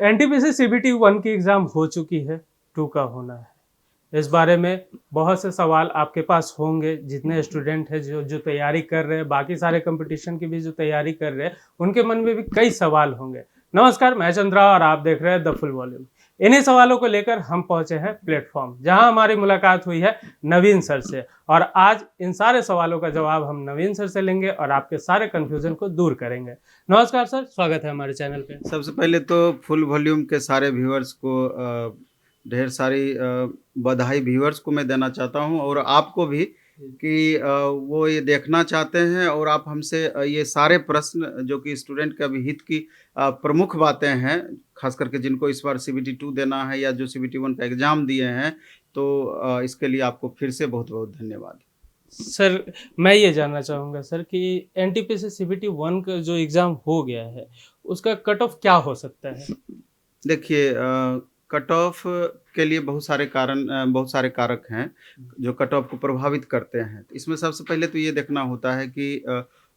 NTPC CBT 1 की exam हो चुकी है, 2 का होना है। इस बारे में बहुत से सवाल आपके पास होंगे, जितने स्टूडेंट हैं जो तैयारी कर रहे हैं, बाकी सारे कंपटीशन की भी जो तैयारी कर रहे हैं, उनके मन में भी कई सवाल होंगे। नमस्कार, मैं चंद्रा और आप देख रहे हैं द फुल वॉल्यूम। इन्हीं सवालों को लेकर हम पहुंचे हैं प्लेटफॉर्म, जहां हमारी मुलाकात हुई है नवीन सर से, और आज इन सारे सवालों का जवाब हम नवीन सर से लेंगे और आपके सारे कंफ्यूजन को दूर करेंगे। नमस्कार सर, स्वागत है हमारे चैनल पे। सबसे पहले तो फुल वॉल्यूम के सारे व्यूअर्स को ढेर सारी बधाई व्यूअर्स को मैं देना चाहता हूं, और आपको भी कि वो ये देखना चाहते हैं, और आप हमसे ये सारे प्रश्न जो कि स्टूडेंट के अभी हित की प्रमुख बातें हैं, खास करके जिनको इस बार सीबीटी 2 देना है या जो सीबीटी 1 का एग्ज़ाम दिए हैं, तो इसके लिए आपको फिर से बहुत बहुत धन्यवाद। सर, मैं ये जानना चाहूँगा सर कि एनटीपीसी सीबीटी 1 का जो एग्ज़ाम हो गया है, उसका कट ऑफ क्या हो सकता है? देखिए, कट ऑफ के लिए बहुत सारे कारक हैं जो कट ऑफ को प्रभावित करते हैं। तो इसमें सबसे पहले तो ये देखना होता है कि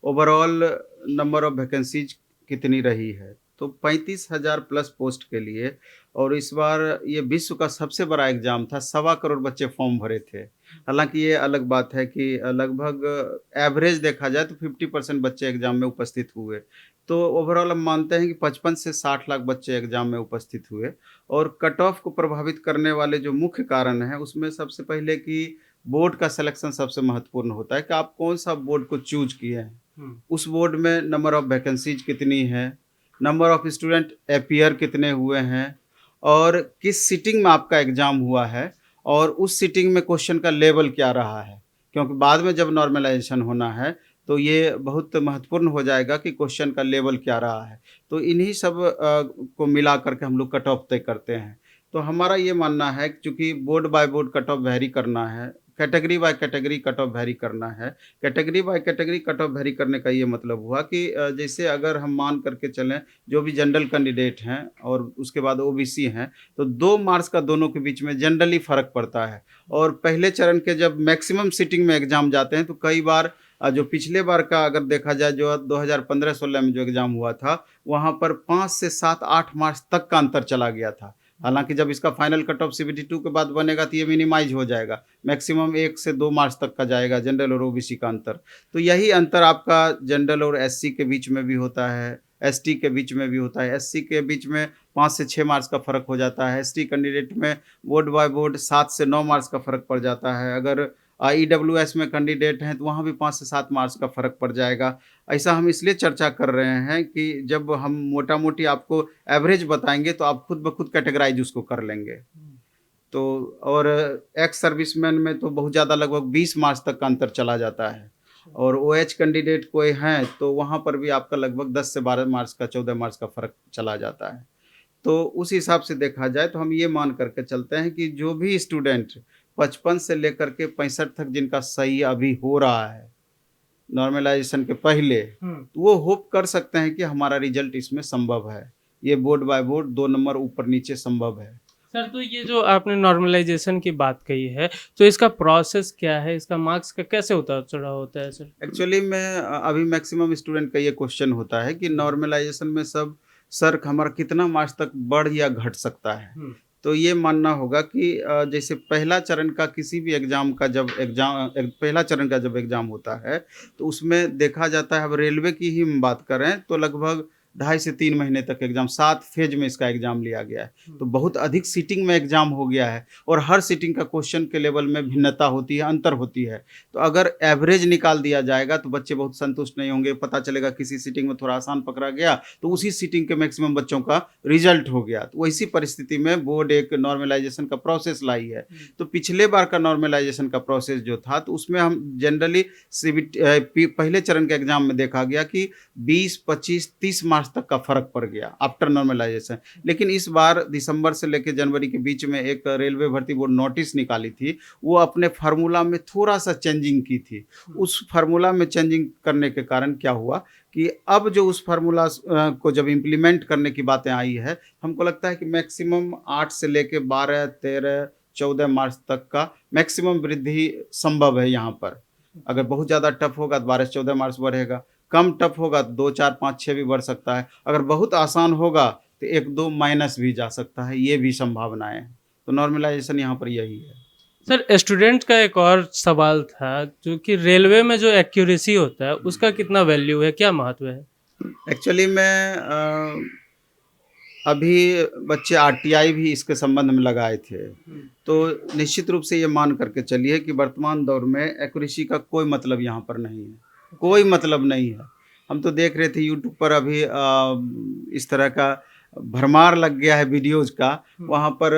ओवरऑल नंबर ऑफ वैकेंसीज कितनी रही है। तो 35,000 प्लस पोस्ट के लिए, और इस बार ये विश्व का सबसे बड़ा एग्ज़ाम था, 1.25 करोड़ बच्चे फॉर्म भरे थे। हालांकि ये अलग बात है कि लगभग एवरेज देखा जाए तो 50% बच्चे एग्ज़ाम में उपस्थित हुए। तो ओवरऑल हम मानते हैं कि 55 से 60 लाख बच्चे एग्ज़ाम में उपस्थित हुए। और कट ऑफ को प्रभावित करने वाले जो मुख्य कारण हैं, उसमें सबसे पहले कि बोर्ड का सिलेक्शन सबसे महत्वपूर्ण होता है कि आप कौन-सा बोर्ड को चूज़ किए हैं। उस बोर्ड में नंबर ऑफ वैकेंसीज कितनी है, नंबर ऑफ स्टूडेंट अपीयर कितने हुए हैं, और किस सीटिंग में आपका एग्ज़ाम हुआ है, और उस सीटिंग में क्वेश्चन का लेवल क्या रहा है। क्योंकि बाद में जब नॉर्मलाइज़ेशन होना है, तो ये बहुत महत्वपूर्ण हो जाएगा कि क्वेश्चन का लेवल क्या रहा है। तो इन्हीं सब को मिला करके हम लोग कट ऑफ तय करते हैं। तो हमारा ये मानना है कि चूँकि board by board cut off very करना है, category by category cut off very करना है। Category by category cut off very करने का ये मतलब हुआ कि जैसे अगर हम मान करके चलें, जो भी जनरल कैंडिडेट हैं और उसके बाद ओबीसी हैं, तो 2 मार्क्स का दोनों के बीच में जनरली फ़र्क पड़ता है। और पहले चरण के जब मैक्सिमम सीटिंग में एग्ज़ाम जाते हैं, तो कई बार जो पिछले बार का अगर देखा जाए, जो 2015-16 में जो एग्ज़ाम हुआ था, वहाँ पर 5 से 7-8 मार्क्स तक का अंतर चला गया था। हालाँकि जब इसका फाइनल कट ऑफ सीबीटी 2 के बाद बनेगा तो ये मिनिमाइज़ हो जाएगा। मैक्सिमम 1 से 2 मार्क्स तक का जाएगा जनरल और ओबीसी का अंतर। तो यही अंतर आपका जनरल और एससी के बीच में भी होता है, एसटी के बीच में भी होता है। एससी के बीच में 5 से 6 मार्क्स का फ़र्क हो जाता है। एसटी कैंडिडेट में बोर्ड बाय बोर्ड 7 से 9 मार्क्स का फ़र्क पड़ जाता है। अगर ईडब्ल्यूएस में कैंडिडेट हैं, तो वहाँ भी 5 से 7 मार्क्स का फ़र्क पड़ जाएगा। ऐसा हम इसलिए चर्चा कर रहे हैं कि जब हम मोटा-मोटी आपको एवरेज बताएँगे, तो आप खुद ब खुद कैटेगराइज़ उसको कर लेंगे। तो और एक्स सर्विसमैन में तो बहुत ज़्यादा लगभग 20 मार्क्स तक का अंतर चला जाता है। और ओएच कैंडिडेट कोई हैं, तो वहाँ पर भी आपका लगभग 10 से 12 मार्क्स का 14 मार्क्स का फ़र्क चला जाता है। तो उस हिसाब से देखा जाए तो हम ये मान करके चलते हैं कि जो भी स्टूडेंट 55 से लेकर के 65 तक जिनका सही अभी हो रहा है नॉर्मलाइजेशन के पहले, तो वो होप कर सकते हैं कि हमारा रिजल्ट इसमें संभव है। ये बोर्ड बाय बोर्ड 2 नंबर ऊपर नीचे संभव है। सर, तो ये जो आपने नॉर्मलाइजेशन की बात कही है, तो इसका प्रोसेस क्या है? इसका मार्क्स का कैसे उतार-चढ़ाव होता है सर? एक्चुअली में अभी मैक्सिमम स्टूडेंट का ये क्वेश्चन होता है कि नॉर्मलाइजेशन में सब सर हमारा कितना मार्क्स तक बढ़ या घट सकता है। तो ये मानना होगा कि जैसे पहला चरण का किसी भी एग्ज़ाम का जब पहला चरण का जब एग्ज़ाम होता है, तो उसमें देखा जाता है, अब रेलवे की ही हम बात करें तो लगभग 2.5 से 3 महीने तक एग्ज़ाम 7 फेज में इसका एग्ज़ाम लिया गया है। तो बहुत अधिक सीटिंग में एग्ज़ाम हो गया है, और हर सीटिंग का क्वेश्चन के लेवल में भिन्नता होती है, अंतर होती है। तो अगर एवरेज निकाल दिया जाएगा तो बच्चे बहुत संतुष्ट नहीं होंगे। पता चलेगा किसी सीटिंग में थोड़ा आसान पकड़ा गया, तो उसी सीटिंग के मैक्सिमम बच्चों का रिजल्ट हो गया। तो वैसी परिस्थिति में बोर्ड एक नॉर्मलाइजेशन का प्रोसेस लाई है। तो पिछले बार का नॉर्मलाइजेशन का प्रोसेस जो था, तो उसमें हम जनरली पहले चरण के एग्ज़ाम में देखा गया कि 20, 25, 30 मार्क्स तक का फ़र्क पड़ गया आफ्टर नॉर्मलाइजेशन। लेकिन इस बार दिसंबर से लेकर जनवरी के बीच में एक रेलवे भर्ती बोर्ड नोटिस निकाली थी, वो अपने फार्मूला में थोड़ा-सा चेंजिंग की थी। उस फार्मूला में चेंजिंग करने के कारण क्या हुआ कि अब जो उस फार्मूला को जब इम्प्लीमेंट करने की बातें आई है, हमको लगता है कि मैक्सिमम 8 से लेके 12, 13, 14 मार्क्स तक का मैक्सिमम वृद्धि संभव है यहाँ पर। अगर बहुत ज़्यादा टफ होगा तो 12 से 14 मार्क्स बढ़ेगा, कम टफ होगा तो 2, 4, 5, 6 भी बढ़ सकता है। अगर बहुत आसान होगा तो 1-2 माइनस भी जा सकता है, ये भी संभावनाएं हैं। तो नॉर्मलाइजेशन यहाँ पर यही है। सर स्टूडेंट का एक और सवाल था, जो कि रेलवे में जो एक्यूरेसी होता है उसका कितना वैल्यू है, क्या महत्व है? एक्चुअली में अभी बच्चे आरटीआई भी इसके संबंध में लगाए थे, तो निश्चित रूप से ये मान करके चलिए कि वर्तमान दौर में एक्यूरेसी का कोई मतलब यहाँ पर नहीं है, कोई मतलब नहीं है। हम तो देख रहे थे यूट्यूब पर अभी इस तरह का भरमार लग गया है वीडियोज़ का, वहाँ पर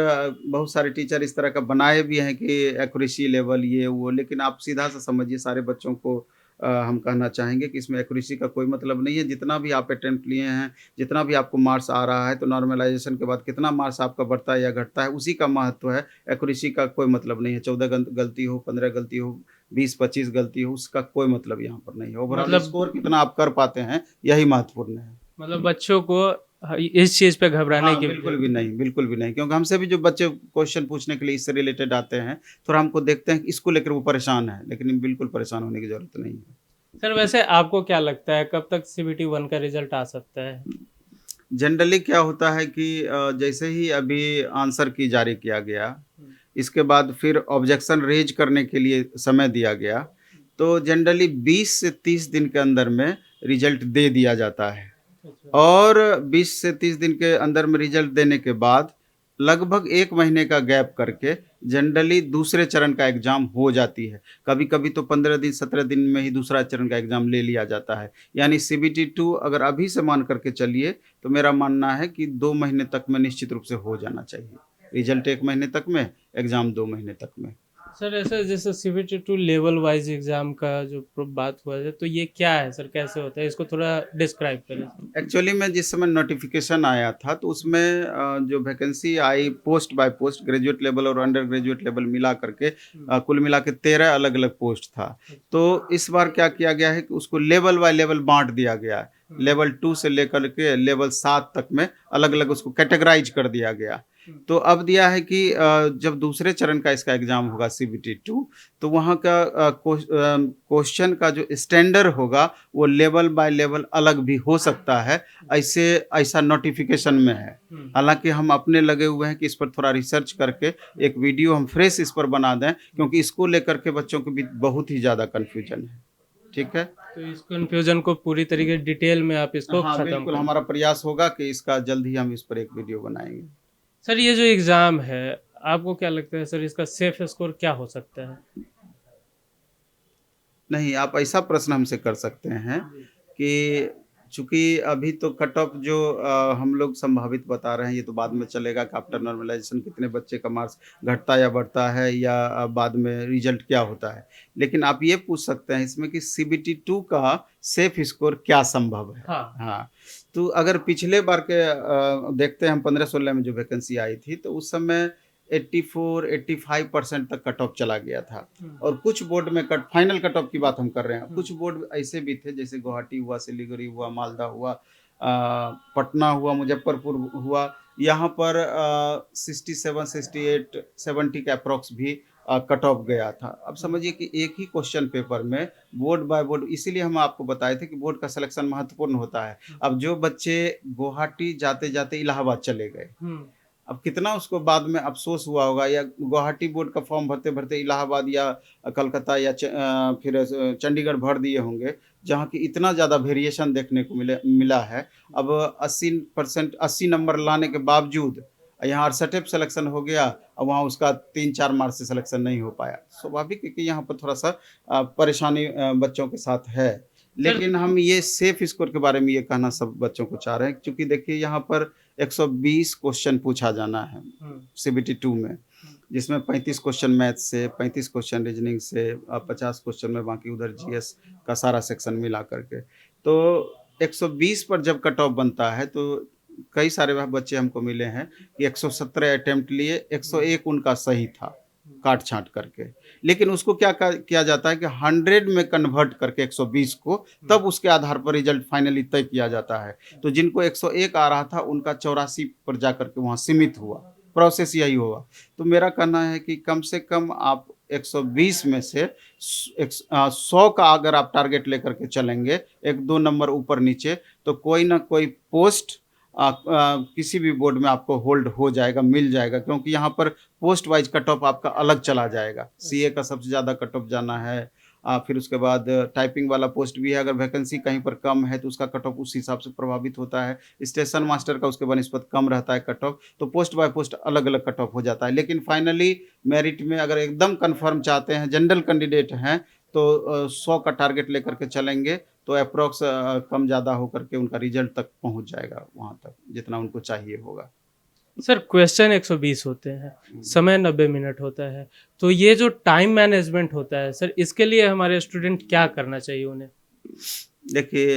बहुत सारे टीचर इस तरह का बनाए भी हैं कि एक्यूरेसी लेवल ये वो, लेकिन आप सीधा सा समझिए सारे बच्चों को हम कहना चाहेंगे कि इसमें एक्यूरेसी का कोई मतलब नहीं है। जितना भी आप अटेम्प्ट लिए हैं, जितना भी आपको मार्क्स आ रहा है, तो नॉर्मलाइजेशन के बाद कितना मार्क्स आपका बढ़ता है या घटता है, उसी का महत्व है। एक्यूरेसी का कोई मतलब नहीं है। 14 गलती हो, 15 गलती हो, 20-25 गलती हो, उसका कोई मतलब यहाँ पर नहीं है। ओवरऑल मतलब स्कोर कितना आप कर पाते हैं, यही महत्वपूर्ण है। मतलब बच्चों को इस चीज़ पे घबराने हाँ, की बिल्कुल भी नहीं, बिल्कुल भी नहीं, क्योंकि हमसे भी जो बच्चे क्वेश्चन पूछने के लिए इससे रिलेटेड आते हैं, थोड़ा हमको देखते हैं कि इसको लेकर वो परेशान है, लेकिन बिल्कुल परेशान होने की ज़रूरत नहीं है। सर वैसे आपको क्या लगता है कब तक सीबीटी 1 का रिजल्ट आ सकता है? जनरली क्या होता है कि जैसे ही अभी आंसर की जारी किया गया, इसके बाद फिर ऑब्जेक्शन रेज करने के लिए समय दिया गया, तो जनरली 20 से 30 दिन के अंदर में रिजल्ट दे दिया जाता है। और 20 से 30 दिन के अंदर में रिजल्ट देने के बाद लगभग 1 महीने का गैप करके जनरली दूसरे चरण का एग्ज़ाम हो जाती है। कभी-कभी तो 15 दिन 17 दिन में ही दूसरा चरण का एग्ज़ाम ले लिया जाता है। यानी सीबीटी 2 अगर अभी से मान करके चलिए, तो मेरा मानना है कि 2 महीने तक में निश्चित रूप से हो जाना चाहिए। रिजल्ट 1 महीने तक में, एग्ज़ाम 2 महीने तक में। सर ऐसे जैसे सीबीटी 2 लेवल वाइज एग्जाम का जो बात हुआ है, तो ये क्या है सर, कैसे होता है, इसको थोड़ा डिस्क्राइब करें। एक्चुअली में जिस समय नोटिफिकेशन आया था, तो उसमें जो vacancy I post by post, graduate level और अंडर ग्रेजुएट लेवल मिला करके कुल मिला के 13 अलग अलग पोस्ट था। तो इस बार क्या किया गया है कि उसको लेवल बाय लेवल बांट दिया गया है। लेवल 2 से लेकर के लेवल 7 तक में अलग अलग उसको कैटेगराइज कर दिया गया। तो अब दिया है कि जब दूसरे चरण का इसका एग्ज़ाम होगा सीबीटी 2, तो वहाँ का क्वेश्चन का जो स्टैंडर्ड होगा वो लेवल बाय लेवल अलग भी हो सकता है, ऐसा नोटिफिकेशन में है। हालांकि हम अपने लगे हुए हैं कि इस पर थोड़ा रिसर्च करके एक वीडियो हम फ्रेश इस पर बना दें, क्योंकि इसको लेकर के बच्चों के बीच बहुत ही ज़्यादा कन्फ्यूजन है। ठीक है, तो इस कंफ्यूजन को पूरी तरीके डिटेल में आप इसको हाँ खत्म बिल्कुल, करें। हमारा प्रयास होगा कि इसका जल्द ही हम इस पर एक वीडियो बनाएंगे। सर ये जो एग्ज़ाम है, आपको क्या लगता है सर, इसका सेफ स्कोर क्या हो सकता है? नहीं, आप ऐसा प्रश्न हमसे कर सकते हैं कि चूँकि अभी तो कट ऑफ जो हम लोग संभावित बता रहे हैं, ये तो बाद में चलेगा कि आफ्टर नॉर्मलाइजेशन कितने बच्चे का मार्क्स घटता या बढ़ता है, या बाद में रिजल्ट क्या होता है। लेकिन आप ये पूछ सकते हैं इसमें कि सीबीटी 2 का सेफ स्कोर क्या संभव है? हाँ। हाँ, तो अगर पिछले बार के देखते हैं हम 15-16 में जो वैकेंसी आई थी, तो उस समय 84-85% तक कट ऑफ चला गया था। और कुछ बोर्ड में फाइनल कट ऑफ की बात हम कर रहे हैं। कुछ बोर्ड ऐसे भी थे, जैसे गुवाहाटी हुआ, सिलीगुड़ी हुआ, मालदा हुआ, पटना हुआ, मुजफ्फरपुर हुआ, यहाँ पर 67, 68, 70 के अप्रॉक्स भी कट ऑफ गया था। अब समझिए कि एक ही क्वेश्चन पेपर में बोर्ड बाय बोर्ड, इसीलिए हम आपको बताए थे कि बोर्ड का सिलेक्शन महत्वपूर्ण होता है। अब जो बच्चे गुवाहाटी जाते जाते इलाहाबाद चले गए, अब कितना उसको बाद में अफसोस हुआ होगा, या गुवाहाटी बोर्ड का फॉर्म भरते भरते इलाहाबाद या कलकत्ता या फिर चंडीगढ़ भर दिए होंगे, जहाँ की इतना ज़्यादा वेरिएशन देखने को मिला है। अब 80% 80 नंबर लाने के बावजूद यहाँ 68 सिलेक्शन हो गया, और वहाँ उसका 3-4 मार्क्स से सिलेक्शन नहीं हो पाया। स्वाभाविक है कि यहाँ पर थोड़ा सा परेशानी बच्चों के साथ है। लेकिन हम ये सेफ स्कोर के बारे में ये कहना सब बच्चों को चाह रहे हैं, क्योंकि देखिए यहाँ पर 120 क्वेश्चन पूछा जाना है सीबीटी 2 में, जिसमें 35 क्वेश्चन मैथ से, 35 क्वेश्चन रीजनिंग से, 50 क्वेश्चन में बाकी उधर जीएस का सारा सेक्शन मिला करके। तो 120 पर जब कट ऑफ बनता है, तो कई सारे बच्चे हमको मिले हैं कि 117 अटेम्प्ट लिए, 101 उनका सही था काट छांट करके। लेकिन उसको क्या किया जाता है कि 100 में कन्वर्ट करके 120 को, तब उसके आधार पर रिजल्ट फाइनली तय किया जाता है। तो जिनको 101 आ रहा था, उनका 84 पर जाकर के वहाँ सीमित हुआ। प्रोसेस यही हुआ। तो मेरा कहना है कि कम से कम आप 120 में से 100 का अगर आप टारगेट लेकर के चलेंगे, 1-2 नंबर ऊपर नीचे, तो कोई ना कोई पोस्ट किसी भी बोर्ड में आपको होल्ड हो जाएगा, मिल जाएगा, क्योंकि यहाँ पर पोस्ट वाइज कट ऑफ आपका अलग चला जाएगा। सीए का सबसे ज़्यादा कट ऑफ जाना है, फिर उसके बाद टाइपिंग वाला पोस्ट भी है, अगर वैकेंसी कहीं पर कम है तो उसका कट ऑफ उस हिसाब से प्रभावित होता है। स्टेशन मास्टर का उसके बनिस्पत कम रहता है कट ऑफ, तो पोस्ट बाय पोस्ट अलग अलग कट ऑफ हो जाता है। लेकिन फाइनली मेरिट में अगर एकदम कन्फर्म चाहते हैं, जनरल कैंडिडेट हैं, तो 100 का टारगेट लेकर के चलेंगे तो अप्रॉक्स कम ज़्यादा होकर के उनका रिजल्ट तक पहुँच जाएगा, वहाँ तक जितना उनको चाहिए होगा। सर क्वेश्चन 120 होते हैं, समय 90 मिनट होता है, तो ये जो टाइम मैनेजमेंट होता है सर, इसके लिए हमारे स्टूडेंट क्या करना चाहिए उन्हें? देखिए,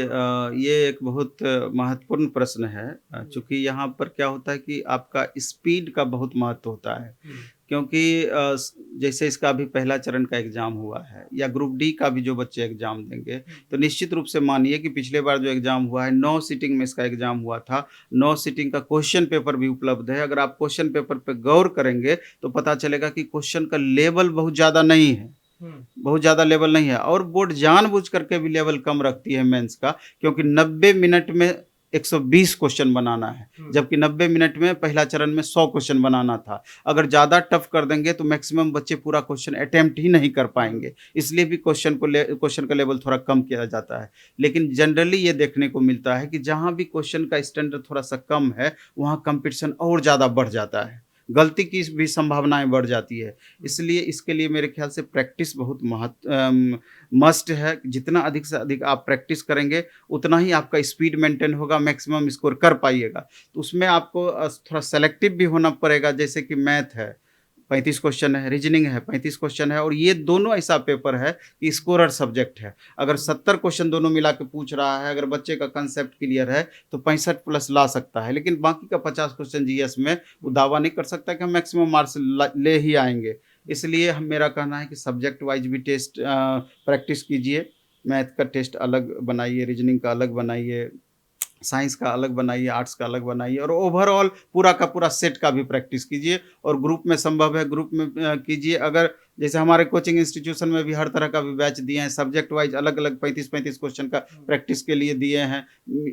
ये एक बहुत महत्वपूर्ण प्रश्न है, चूँकि यहाँ पर क्या होता है कि आपका स्पीड का बहुत महत्व होता है। क्योंकि जैसे इसका अभी पहला चरण का एग्ज़ाम हुआ है, या ग्रुप डी का भी जो बच्चे एग्ज़ाम देंगे, तो निश्चित रूप से मानिए कि पिछले बार जो एग्ज़ाम हुआ है, 9 सीटिंग में इसका एग्ज़ाम हुआ था। 9 सीटिंग का क्वेश्चन पेपर भी उपलब्ध है। अगर आप क्वेश्चन पेपर पे गौर करेंगे तो पता चलेगा कि क्वेश्चन का लेवल बहुत ज़्यादा नहीं है, बहुत ज़्यादा लेवल नहीं है, और बोर्ड जानबूझ करके भी लेवल कम रखती है मेंस का, क्योंकि 90 मिनट में 120 क्वेश्चन बनाना है, जबकि 90 मिनट में पहला चरण में 100 क्वेश्चन बनाना था। अगर ज़्यादा टफ कर देंगे तो मैक्सिमम बच्चे पूरा क्वेश्चन अटेम्प्ट ही नहीं कर पाएंगे, इसलिए भी क्वेश्चन का लेवल थोड़ा कम किया जाता है। लेकिन जनरली ये देखने को मिलता है कि जहाँ भी क्वेश्चन का स्टैंडर्ड थोड़ा सा कम है, वहाँ कंपटीशन और ज़्यादा बढ़ जाता है, गलती की भी संभावनाएं बढ़ जाती है। इसलिए इसके लिए मेरे ख्याल से प्रैक्टिस बहुत मस्ट है। जितना अधिक से अधिक आप प्रैक्टिस करेंगे उतना ही आपका स्पीड मेंटेन होगा, मैक्सिमम स्कोर कर पाइएगा। तो उसमें आपको थोड़ा सेलेक्टिव भी होना पड़ेगा, जैसे कि मैथ है 35 क्वेश्चन है, रीजनिंग है 35 क्वेश्चन है, और ये दोनों ऐसा पेपर है कि स्कोरर सब्जेक्ट है। अगर 70 क्वेश्चन दोनों मिला के पूछ रहा है, अगर बच्चे का कंसेप्ट क्लियर है तो 65 प्लस ला सकता है। लेकिन बाकी का 50 क्वेश्चन जीएस में वो दावा नहीं कर सकता कि हम मैक्सिमम मार्क्स ले ही आएंगे। इसलिए हम मेरा कहना है कि सब्जेक्ट वाइज भी टेस्ट प्रैक्टिस कीजिए। मैथ का टेस्ट अलग बनाइए, रीजनिंग का अलग बनाइए, साइंस का अलग बनाइए, आर्ट्स का अलग बनाइए, और ओवरऑल पूरा का पूरा सेट का भी प्रैक्टिस कीजिए। और ग्रुप में संभव है ग्रुप में कीजिए। अगर जैसे हमारे कोचिंग इंस्टीट्यूशन में भी हर तरह का भी बैच दिए हैं, सब्जेक्ट वाइज अलग अलग 35-35 क्वेश्चन का प्रैक्टिस के लिए दिए हैं।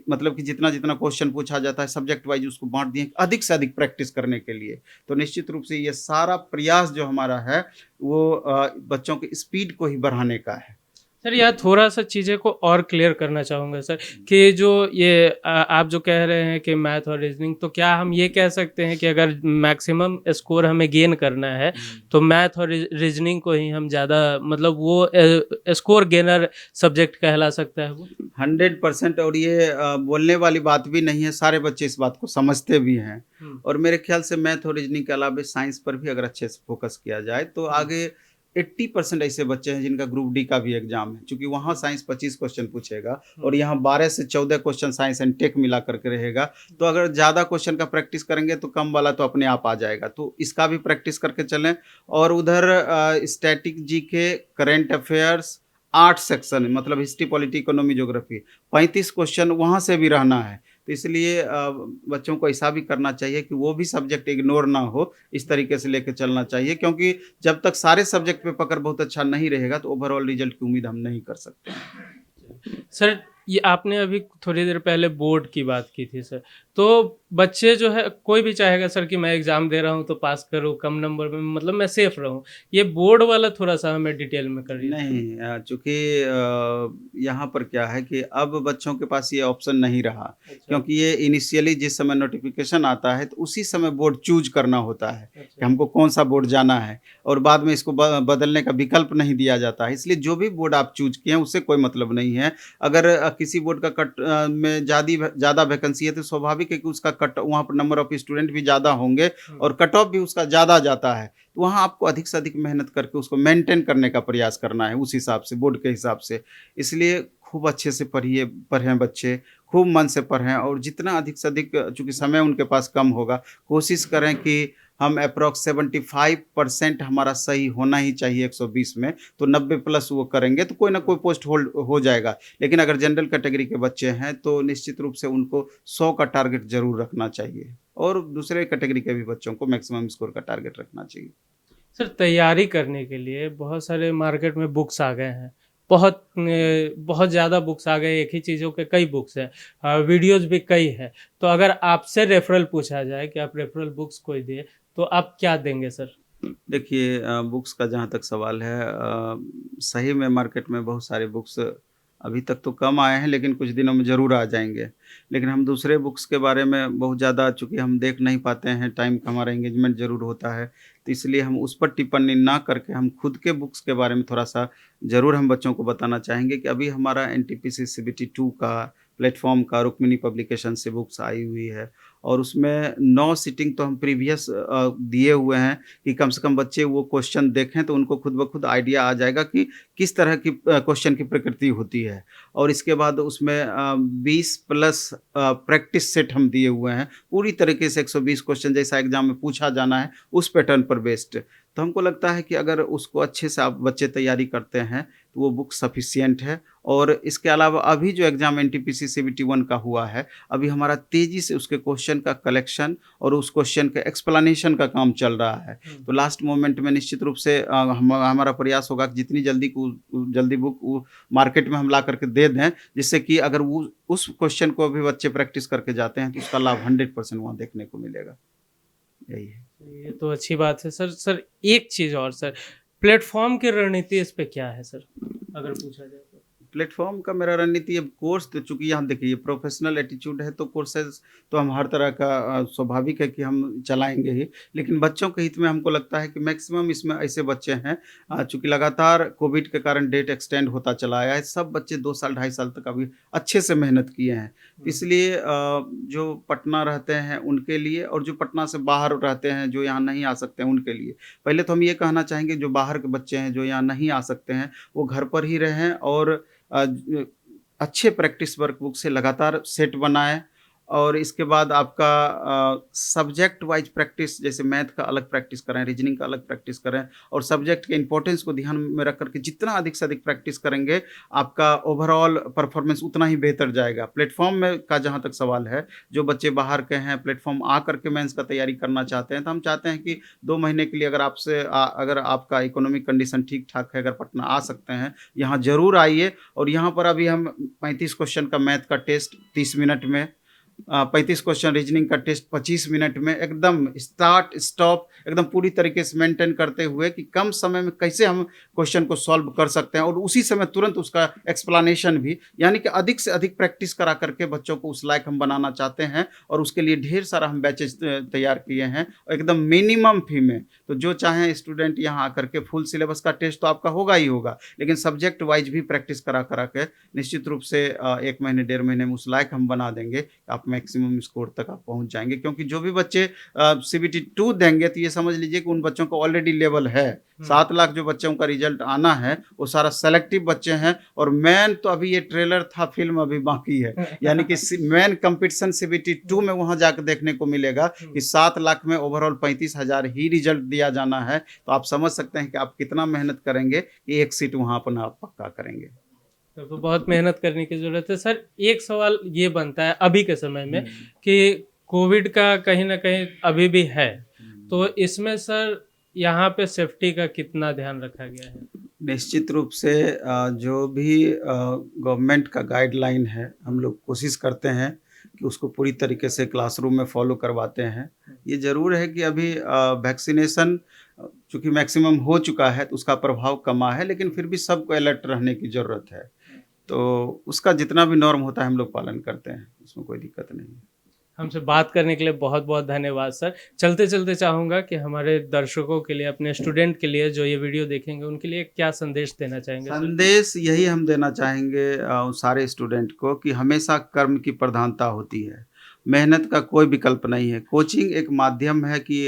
मतलब कि जितना जितना क्वेश्चन पूछा जाता है सब्जेक्ट वाइज उसको बांट दिए अधिक से अधिक प्रैक्टिस करने के लिए। तो निश्चित रूप से ये सारा प्रयास जो हमारा है वो बच्चों की स्पीड को ही बढ़ाने का है। सर यहाँ थोड़ा सा चीज़ें को और क्लियर करना चाहूँगा सर, कि जो ये आप जो कह रहे हैं कि मैथ और रीजनिंग, तो क्या हम ये कह सकते हैं कि अगर मैक्सिमम स्कोर हमें गेन करना है तो मैथ और रीजनिंग को ही हम ज़्यादा, मतलब वो स्कोर गेनर सब्जेक्ट कहला सकता है वो? 100%। और ये बोलने वाली बात भी नहीं है, सारे बच्चे इस बात को समझते भी हैं। और मेरे ख्याल से मैथ और रीजनिंग के अलावा साइंस पर भी अगर अच्छे से फोकस किया जाए तो आगे 80% ऐसे बच्चे हैं जिनका ग्रुप डी का भी एग्जाम है, क्योंकि वहाँ साइंस 25 क्वेश्चन पूछेगा और यहाँ 12 से 14 क्वेश्चन साइंस एंड टेक मिला करके रहेगा। तो अगर ज़्यादा क्वेश्चन का प्रैक्टिस करेंगे तो कम वाला तो अपने आप आ जाएगा, तो इसका भी प्रैक्टिस करके चलें। और उधर static GK, current affairs, 8 section, मतलब history, polity, economy, geography, 35 question वहाँ से भी रहना है। तो इसलिए बच्चों को ऐसा भी करना चाहिए कि वो भी सब्जेक्ट इग्नोर ना हो, इस तरीके से लेके चलना चाहिए, क्योंकि जब तक सारे सब्जेक्ट पे पकड़ बहुत अच्छा नहीं रहेगा तो ओवरऑल रिजल्ट की उम्मीद हम नहीं कर सकते। सर ये आपने अभी थोड़ी देर पहले बोर्ड की बात की थी सर, तो बच्चे जो है कोई भी चाहेगा सर कि मैं एग्ज़ाम दे रहा हूँ तो पास करूँ कम नंबर में, मतलब मैं सेफ रहूँ। ये बोर्ड वाला थोड़ा सा हमें डिटेल में करिए। नहीं, चूँकि यहाँ पर क्या है कि अब बच्चों के पास ये ऑप्शन नहीं रहा, क्योंकि ये इनिशियली जिस समय नोटिफिकेशन आता है तो उसी समय बोर्ड चूज करना होता है कि हमको कौन सा बोर्ड जाना है, और बाद में इसको बदलने का विकल्प नहीं दिया जाता है। इसलिए जो भी बोर्ड आप चूज किए हैं उससे कोई मतलब नहीं है। अगर किसी बोर्ड का कट में ज़्यादा वैकेंसी है तो स्वाभाविक है कि उसका कट, वहाँ पर नंबर ऑफ स्टूडेंट भी ज़्यादा होंगे और कट ऑफ भी उसका ज़्यादा जाता है। तो वहाँ आपको अधिक से अधिक मेहनत करके उसको मेंटेन करने का प्रयास करना है उस हिसाब से, बोर्ड के हिसाब से। इसलिए खूब अच्छे से पढ़ें बच्चे, खूब मन से पढ़ें, और जितना अधिक से अधिक, चूँकि समय उनके पास कम होगा, कोशिश करें कि हम अप्रॉक्स 75% हमारा सही होना ही चाहिए 120 में, तो 90 प्लस वो करेंगे तो कोई ना कोई पोस्ट होल्ड हो जाएगा। लेकिन अगर जनरल कैटेगरी के बच्चे हैं तो निश्चित रूप से उनको 100 का टारगेट जरूर रखना चाहिए, और दूसरे कैटेगरी के भी बच्चों को मैक्सिमम स्कोर का टारगेट रखना चाहिए। सर तैयारी करने के लिए बहुत सारे मार्केट में बुक्स आ गए हैं, बहुत ज़्यादा बुक्स आ गए, एक ही चीज़ों के कई बुक्स हैं, वीडियोज़ भी कई हैं। तो अगर आपसे रेफरल पूछा जाए कि आप रेफरल बुक्स कोई दे, तो आप क्या देंगे सर? देखिए बुक्स का जहाँ तक सवाल है सही में मार्केट में बहुत सारे बुक्स अभी तक तो कम आए हैं लेकिन कुछ दिनों में ज़रूर आ जाएँगे। लेकिन हम दूसरे बुक्स के बारे में बहुत ज़्यादा चूँकि हम देख नहीं पाते हैं, टाइम का हमारा एंगेजमेंट ज़रूर होता है, तो इसलिए हम उस पर टिप्पणी ना करके हम खुद के बुक्स के बारे में थोड़ा-सा ज़रूर हम बच्चों को बताना चाहेंगे कि अभी हमारा एनटीपीसी सीबीटी 2 का प्लेटफ़ॉर्म का रुक्मिणी पब्लिकेशन से बुक्स आई हुई है और उसमें 9 सीटिंग तो हम प्रीवियस दिए हुए हैं कि कम से कम बच्चे वो क्वेश्चन देखें तो उनको खुद ब खुद आइडिया आ जाएगा कि किस तरह की क्वेश्चन की प्रकृति होती है। और इसके बाद उसमें 20 प्लस प्रैक्टिस सेट हम दिए हुए हैं, पूरी तरीके से 120 क्वेश्चन जैसा एग्ज़ाम में पूछा जाना है, उस पैटर्न पर बेस्ड। तो हमको लगता है कि अगर उसको अच्छे से आप बच्चे तैयारी करते हैं, तो वो बुक सफिशिएंट है। और इसके अलावा अभी जो एग्ज़ाम एनटीपीसी सीबीटी 1 का हुआ है, अभी हमारा तेज़ी से उसके क्वेश्चन का कलेक्शन और उस क्वेश्चन के एक्सप्लेनेशन का काम चल रहा है। तो लास्ट मोमेंट में निश्चित रूप से हमारा प्रयास होगा कि जितनी जल्दी बुक वो मार्केट में हम ला करके दे दें, जिससे कि अगर वो उस क्वेश्चन को भी बच्चे प्रैक्टिस करके जाते हैं, तो उसका लाभ 100% वहाँ देखने को मिलेगा। यही है। ये तो अच्छी बात है सर। सर एक चीज़ और सर, प्लेटफ़ॉर्म की रणनीति इस पे क्या है सर? अगर पूछा जाए तो? प्लेटफ़ॉर्म का मेरा रणनीति अब कोर्स तो चूँकि यहाँ देखिए ये प्रोफ़ेशनल एटीट्यूड है तो कोर्सेज़ तो हम हर तरह का स्वाभाविक है कि हम चलाएँगे ही। लेकिन बच्चों के हित में हमको लगता है कि मैक्सिमम इसमें ऐसे बच्चे हैं चूँकि लगातार कोविड के कारण डेट एक्सटेंड होता चला आया है। सब बच्चे 2 साल, ढाई साल तक अभी अच्छे से मेहनत किए हैं। इसलिए जो पटना रहते हैं उनके लिए और जो पटना से बाहर रहते हैं, जो यहाँ नहीं आ सकते हैं उनके लिए। पहले तो हम ये कहना चाहेंगे जो बाहर के बच्चे हैं, जो यहाँ नहीं आ सकते हैं, वो घर पर ही रहें और अच्छे प्रैक्टिस वर्कबुक से लगातार सेट बनाएँ और इसके बाद आपका सब्जेक्ट वाइज प्रैक्टिस जैसे मैथ का अलग प्रैक्टिस करें, रीजनिंग का अलग प्रैक्टिस करें और सब्जेक्ट के इम्पोर्टेंस को ध्यान में रख कर के जितना अधिक से अधिक प्रैक्टिस करेंगे, आपका ओवरऑल परफॉर्मेंस उतना ही बेहतर जाएगा। प्लेटफ़ॉर्म में का जहाँ तक सवाल है, जो बच्चे बाहर के हैं, प्लेटफ़ॉर्म आ कर के मेंस का तैयारी करना चाहते हैं, तो हम चाहते हैं कि 2 महीने के लिए अगर आपका इकोनॉमिक कंडीशन ठीक-ठाक है, अगर पटना आ सकते हैं, यहाँ ज़रूर आइए और यहाँ पर अभी हम 35 क्वेश्चन का मैथ का टेस्ट 30 मिनट में 35 क्वेश्चन रीजनिंग का टेस्ट 25 मिनट में एकदम स्टार्ट स्टॉप एकदम पूरी तरीके से मेंटेन करते हुए कि कम समय में कैसे हम क्वेश्चन को सॉल्व कर सकते हैं और उसी समय तुरंत उसका एक्सप्लेनेशन भी, यानी कि अधिक से अधिक प्रैक्टिस करा करके बच्चों को उस लायक हम बनाना चाहते हैं और उसके लिए ढेर सारा हम बैचेज तैयार किए हैं एकदम मिनिमम फी में। तो जो चाहें स्टूडेंट यहाँ आकर के फुल सिलेबस का टेस्ट तो आपका होगा ही होगा, लेकिन सब्जेक्ट वाइज भी प्रैक्टिस करा के निश्चित रूप से 1 महीने 1.5 महीने में उस लायक हम बना देंगे। आप मैक्सिमम स्कोर तक आप पहुंच जाएंगे क्योंकि जो भी बच्चे सीबीटी 2 देंगे तो ये समझ लीजिए कि उन बच्चों को ऑलरेडी लेवल है। 7 लाख जो बच्चों का रिजल्ट आना है वो सारा सेलेक्टिव बच्चे हैं और मेन तो अभी ये ट्रेलर था, फिल्म अभी बाकी है। यानी कि मेन कंपटीशन सीबीटी 2 में वहां जाकर देखने को मिलेगा कि 7 लाख में ओवरऑल 35,000 ही रिजल्ट दिया जाना है। तो आप समझ सकते हैं कि आप कितना मेहनत करेंगे कि एक सीट वहां अपना आप पक्का करेंगे। तो बहुत मेहनत करने की ज़रूरत है। सर एक सवाल ये बनता है अभी के समय में कि कोविड का कहीं ना कहीं अभी भी है, तो इसमें सर यहाँ पे सेफ्टी का कितना ध्यान रखा गया है? निश्चित रूप से जो भी गवर्नमेंट का गाइडलाइन है हम लोग कोशिश करते हैं कि उसको पूरी तरीके से क्लासरूम में फॉलो करवाते हैं। ये ज़रूर है कि अभी वैक्सीनेशन चूँकि मैक्सिमम हो चुका है तो उसका प्रभाव कमा है, लेकिन फिर भी सबको अलर्ट रहने की ज़रूरत है। तो उसका जितना भी नॉर्म होता है हम लोग पालन करते हैं, उसमें कोई दिक्कत नहीं है। हमसे बात करने के लिए बहुत बहुत धन्यवाद सर। चलते चलते चाहूँगा कि हमारे दर्शकों के लिए, अपने स्टूडेंट के लिए जो ये वीडियो देखेंगे उनके लिए क्या संदेश देना चाहेंगे सर? संदेश यही हम देना चाहेंगे सारे स्टूडेंट को कि हमेशा कर्म की प्रधानता होती है, मेहनत का कोई विकल्प नहीं है। कोचिंग एक माध्यम है कि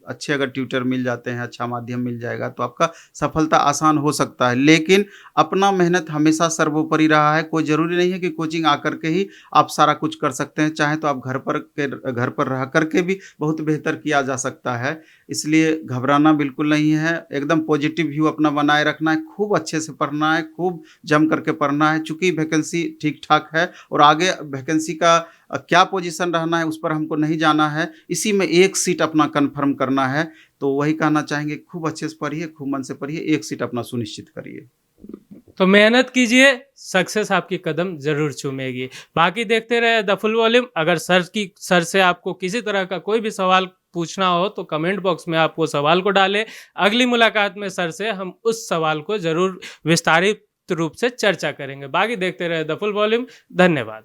अच्छे अगर ट्यूटर मिल जाते हैं, अच्छा माध्यम मिल जाएगा तो आपका सफलता आसान हो सकता है, लेकिन अपना मेहनत हमेशा सर्वोपरि रहा है। कोई ज़रूरी नहीं है कि कोचिंग आकर के ही आप सारा कुछ कर सकते हैं, चाहे तो आप घर पर रह कर के भी बहुत बेहतर किया जा सकता है। इसलिए घबराना बिल्कुल नहीं है, एकदम पॉजिटिव व्यू अपना बनाए रखना है, खूब अच्छे से पढ़ना है, खूब जम करके पढ़ना है। चूँकि वैकेंसी ठीक-ठाक है और आगे वैकेंसी का क्या पोजीशन रहना है उस पर हमको नहीं जाना है, इसी में एक सीट अपना कन्फर्म करना है। तो वही कहना चाहेंगे, खूब अच्छे से पढ़िए, खूब मन से पढ़िए, एक सीट अपना सुनिश्चित करिए। तो मेहनत कीजिए, सक्सेस आपकी कदम जरूर चूमेगी। बाकी देखते रहे द फुल वॉल्यूम। अगर सर से आपको किसी तरह का कोई भी सवाल पूछना हो तो कमेंट बॉक्स में आप वो सवाल को डालें। अगली मुलाकात में सर से हम उस सवाल को जरूर विस्तारित रूप से चर्चा करेंगे। बाकी देखते रहे द फुल वॉल्यूम। धन्यवाद।